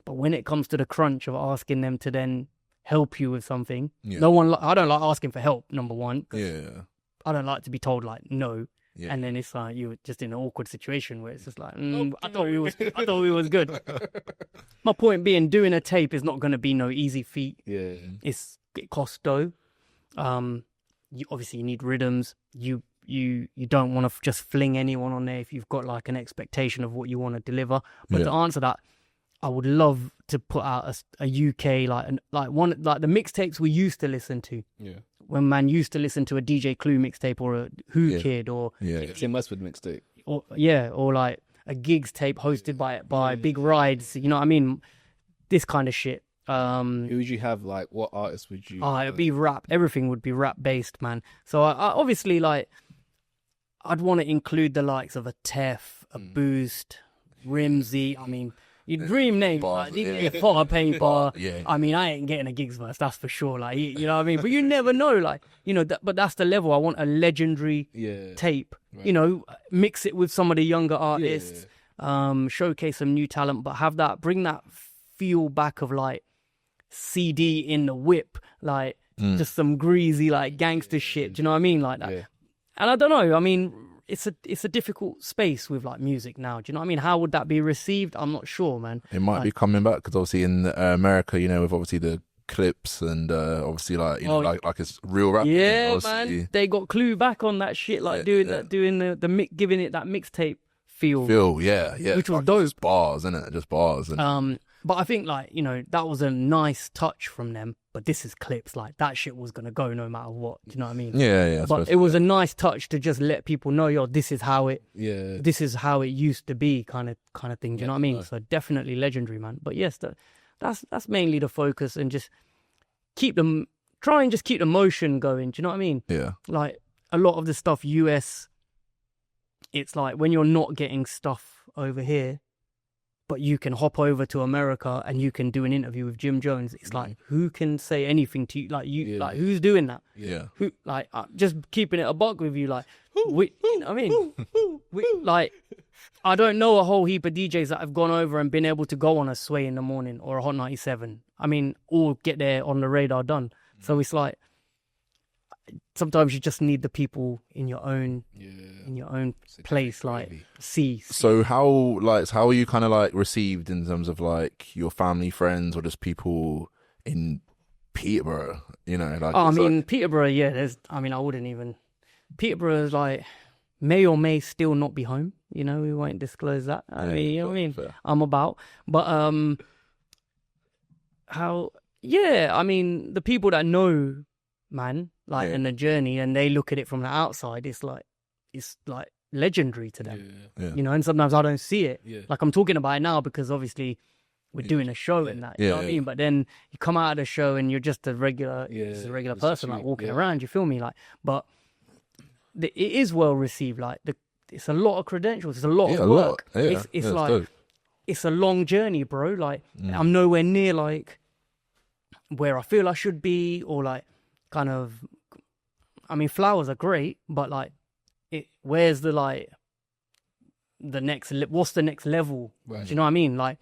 but when it comes to the crunch of asking them to then help you with something, I don't like asking for help. Number one, I don't like to be told like no. Yeah. And then it's like you're just in an awkward situation where it's just like, I thought we was good. My point being, doing a tape is not going to be no easy feat. Yeah, it costs dough. You obviously need rhythms. You you don't want to just fling anyone on there if you've got like an expectation of what you want to deliver. But to answer that, I would love to put out a UK like the mixtapes we used to listen to. Yeah. When man used to listen to a DJ Clue mixtape or a Who Kid or Tim Westwood mixtape. Or like a gigs tape hosted by Big Rides. You know what I mean? This kind of shit. Who would you have? Like, what artists would you? It'd be rap. Everything would be rap based, man. So I obviously like. I'd want to include the likes of a Tef, a Boost, Rimsey. I mean, your dream name, like, Potter Paper. I mean, I ain't getting a gigs verse, that's for sure. Like, you know what I mean? But you never know, like, you know. But that's the level. I want a legendary tape. Right. You know, mix it with some of the younger artists. Showcase some new talent, but bring that feel back of like CD in the whip, like just some greasy like gangster shit. Do you know what I mean? Like that. Yeah. And I don't know. I mean, it's a difficult space with like music now. Do you know what I mean? How would that be received? I'm not sure, man. It might be coming back because obviously in America, you know, with obviously the clips and obviously like you know like it's real rap. Yeah, man. They got Clue back on that shit, like doing the mix, giving it that mixtape feel. Which was dope. Just bars, innit? Just bars. But I think like, you know, that was a nice touch from them. But this is clips, like that shit was gonna go no matter what. Do you know what I mean? Yeah. But it was a nice touch to just let people know, yo, this is how it used to be, kind of thing. Do you know what I mean? So definitely legendary, man. But yes, that's mainly the focus, and just try and keep the motion going. Do you know what I mean? Yeah. Like a lot of the stuff US, it's like when you're not getting stuff over here, but you can hop over to America and you can do an interview with Jim Jones. It's like, who can say anything to you? Like like who's doing that? Yeah. Who, like, just keeping it a buck with you, like, you know what I mean? Like, I don't know a whole heap of DJs that have gone over and been able to go on a Sway in the Morning or a Hot 97. I mean, or get there on the radar done. So it's like, sometimes you just need the people in your own place, like see. So how are you kind of like received in terms of like your family, friends, or just people in Peterborough? You know, like I mean, Peterborough, I wouldn't even. Peterborough is like may or may still not be home. You know, we won't disclose that. I mean, you know what I mean? Fair. I'm about, but I mean, the people that know, man, like in the journey, and they look at it from the outside, it's like legendary to them. You know, and sometimes I don't see it. Like I'm talking about it now because obviously we're doing a show and that. You know what I mean? But then you come out of the show and you're just a regular person, like walking around. You feel me? Like, but it is well received. Like it's a lot of credentials. It's a lot of work. It's like dope. It's a long journey, bro. Like I'm nowhere near like where I feel I should be, or like kind of. I mean, flowers are great, but like, where's the like the next? What's the next level? Right. Do you know what I mean? Like,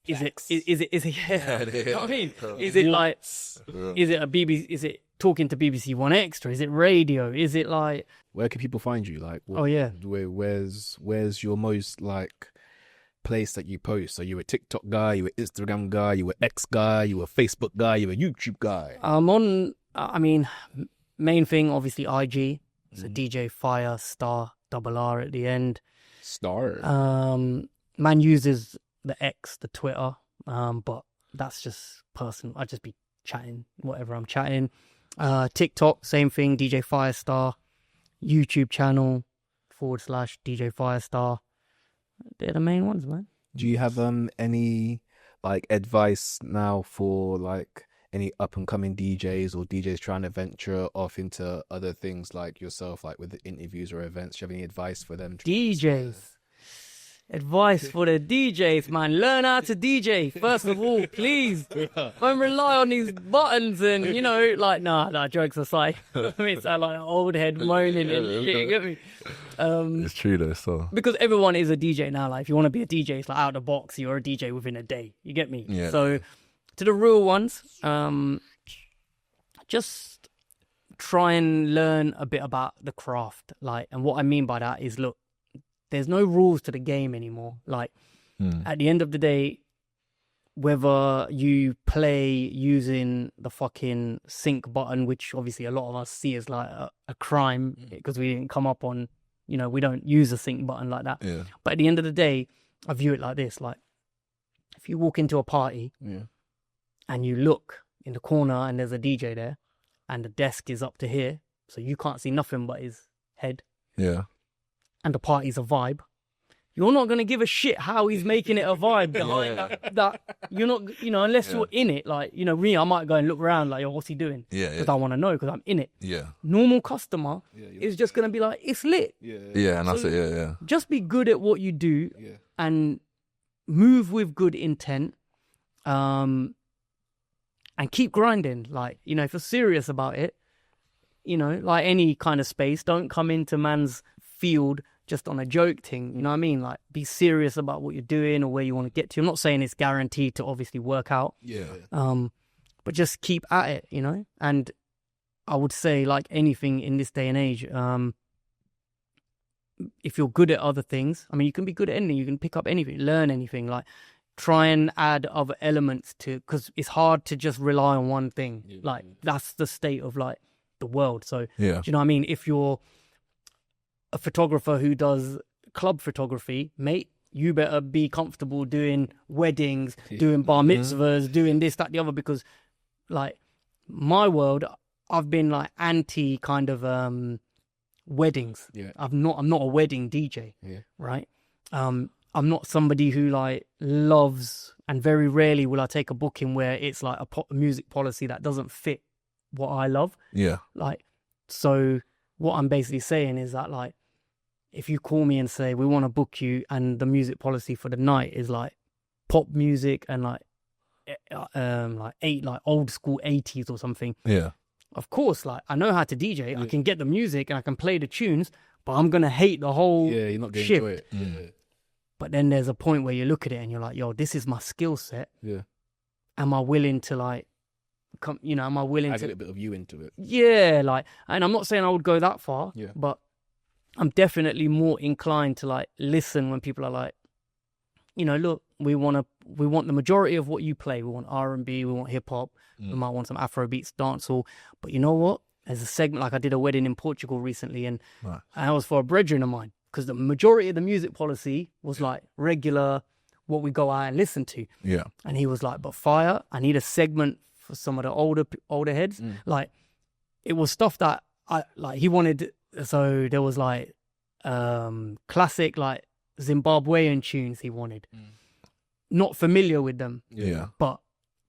is it? Yeah. You know what I mean? Is it like? Is it a BBC? Is it talking to BBC One Extra? Is it radio? Is it like? Where can people find you? Like, where's your most like place that you post? Are you a TikTok guy? You a Instagram guy? You a X guy? You a Facebook guy? You a YouTube guy? I'm on. I mean. Main thing, obviously, IG. So DJ Firestar, double R at the end. Star. Man uses the X, the Twitter, but that's just personal. I just be chatting, whatever I'm chatting. TikTok, same thing, DJ Firestar. YouTube channel, /DJ Firestar. They're the main ones, man. Do you have any like advice now for like any up and coming DJs or DJs trying to venture off into other things like yourself, like with the interviews or events? Do you have any advice for them? DJs. Advice for the DJs, man. Learn how to DJ, first of all, please. Don't rely on these buttons and, you know, like, nah, jokes aside. I mean, it's like an old head moaning and shit, you get me? It's true though, so. Because everyone is a DJ now. Like, if you want to be a DJ, it's like out of the box, you're a DJ within a day. You get me? Yeah. So, to the real ones, just try and learn a bit about the craft. Like, and what I mean by that is, look, there's no rules to the game anymore. Like, at the end of the day, whether you play using the fucking sync button, which obviously a lot of us see as like a crime because we didn't come up on, you know, we don't use a sync button like that. Yeah. But at the end of the day, I view it like this, like if you walk into a party and you look in the corner and there's a DJ there and the desk is up to here, so you can't see nothing but his head. Yeah. And the party's a vibe. You're not going to give a shit how he's making it a vibe behind that. You're not, you know, unless you're in it. Like, you know, me, I might go and look around like, yo, what's he doing? Yeah. Because I want to know because I'm in it. Yeah. Normal customer is just going to be like, it's lit. Yeah, and that's it. Yeah. Just be good at what you do and move with good intent. And keep grinding. Like, you know, if you're serious about it, you know, like any kind of space, don't come into man's field just on a joke thing, you know what I mean? Like, be serious about what you're doing or where you want to get to. I'm not saying it's guaranteed to obviously work out. Yeah. But just keep at it, you know? And I would say, like anything in this day and age, if you're good at other things, I mean, you can be good at anything. You can pick up anything, learn anything. Like, try and add other elements to, because it's hard to just rely on one thing. Yeah. Like, that's the state of, like, the world. So, do you know what I mean? If you're a photographer who does club photography, mate, you better be comfortable doing weddings, doing bar mitzvahs, doing this, that, the other, because like my world, I've been like anti kind of weddings. Yeah. I'm not a wedding DJ. Yeah. Right. I'm not somebody who like loves, and very rarely will I take a booking where it's like a music policy that doesn't fit what I love. Yeah. Like, so what I'm basically saying is that, like, if you call me and say, we want to book you, and the music policy for the night is like pop music and like old school 80s or something. Yeah. Of course, like, I know how to DJ. I can get the music and I can play the tunes, but I'm going to hate the whole you're not going to shift. enjoy it. Yeah. But then there's a point where you look at it and you're like, yo, this is my skill set. Yeah. Am I willing to like, am I willing to get a bit of you into it? Yeah, like, and I'm not saying I would go that far, but I'm definitely more inclined to like listen when people are like, you know, look, we want the majority of what you play. We want R&B, we want hip hop, we might want some Afro beats, dancehall. But you know what? There's a segment, like I did a wedding in Portugal recently, and I was for a brethren of mine, because the majority of the music policy was like regular, what we go out and listen to. Yeah. And he was like, but fire, I need a segment for some of the older heads. Like, it was stuff that he wanted. So there was like classic like Zimbabwean tunes he wanted. Not familiar with them. Yeah. But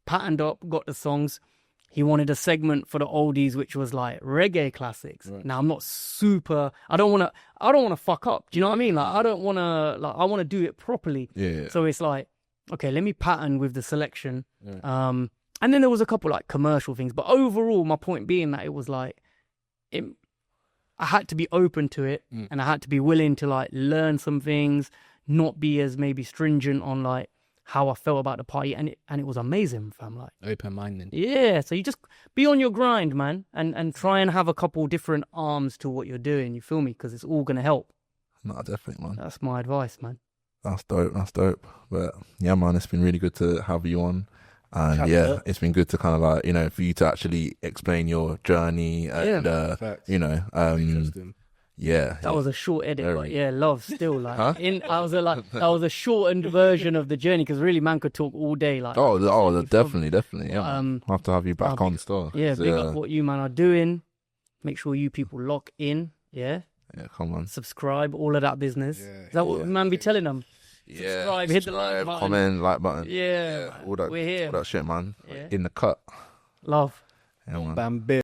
patterned up, got the songs. He wanted a segment for the oldies, which was like reggae classics. Right. Now I'm not super. I don't want to fuck up. Do you know what I mean? Like, I don't want to. Like, I want to do it properly. Yeah. So it's like, okay, let me pattern with the selection. Yeah. And then there was a couple like commercial things, but overall, my point being that it was like, I had to be open to it, and I had to be willing to like learn some things, not be as maybe stringent on like how I felt about the party, and it was amazing, fam. Like, open-minded. Yeah, so you just be on your grind, man, and try and have a couple different arms to what you're doing. You feel me? Because it's all gonna help. No, definitely, man. That's my advice, man. That's dope. But yeah, man, it's been really good to have you on. And it's been good to kind of like, you know, for you to actually explain your journey and, you know, that was a short edit, but love still like, that was a shortened version of the journey, because really man could talk all day. Like, definitely. Yeah. I'll have to have you back on still. Yeah. So, big up what you man are doing. Make sure you people lock in. Yeah. Yeah. Come on. Subscribe, all of that business. Is that what man be telling them? Subscribe, hit the like button, comment, like button. Yeah, all that, we're here. All that shit, man. In the cut. Love. Yeah, man.